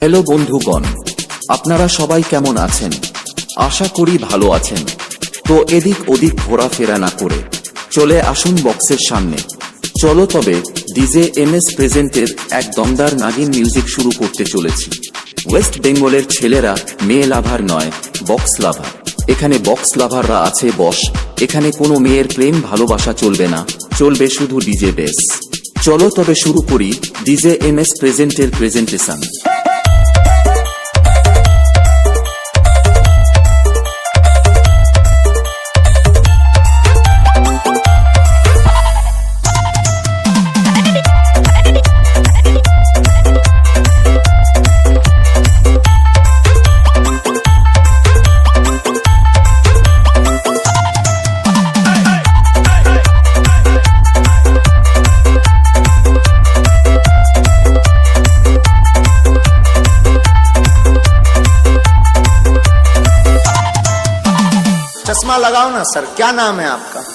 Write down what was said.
Hello বন্ধুগণ, আপনারা সবাই কেমন আছেন? আশা করি ভালো আছেন। তো এদিক ওদিক ঘোরাফেরা না করে চলে আসুন বক্সের সামনে। চলো তবে ডিজে এমএস প্রেজেন্টের এক দমদার নাগিন মিউজিক শুরু করতে চলেছি। ওয়েস্ট বেঙ্গলের ছেলেরা মেয়ে লাভার নয়, বক্স লাভার। এখানে বক্স লাভাররা আছে বস। এখানে কোনো মেয়ের প্রেম ভালোবাসা চলবে না, চলবে শুধু ডিজে বেস। চলো তবে শুরু করি ডিজে এমএস প্রেজেন্টের প্রেজেন্টেশন। चश्मा लगाओ ना सर, क्या नाम है आपका?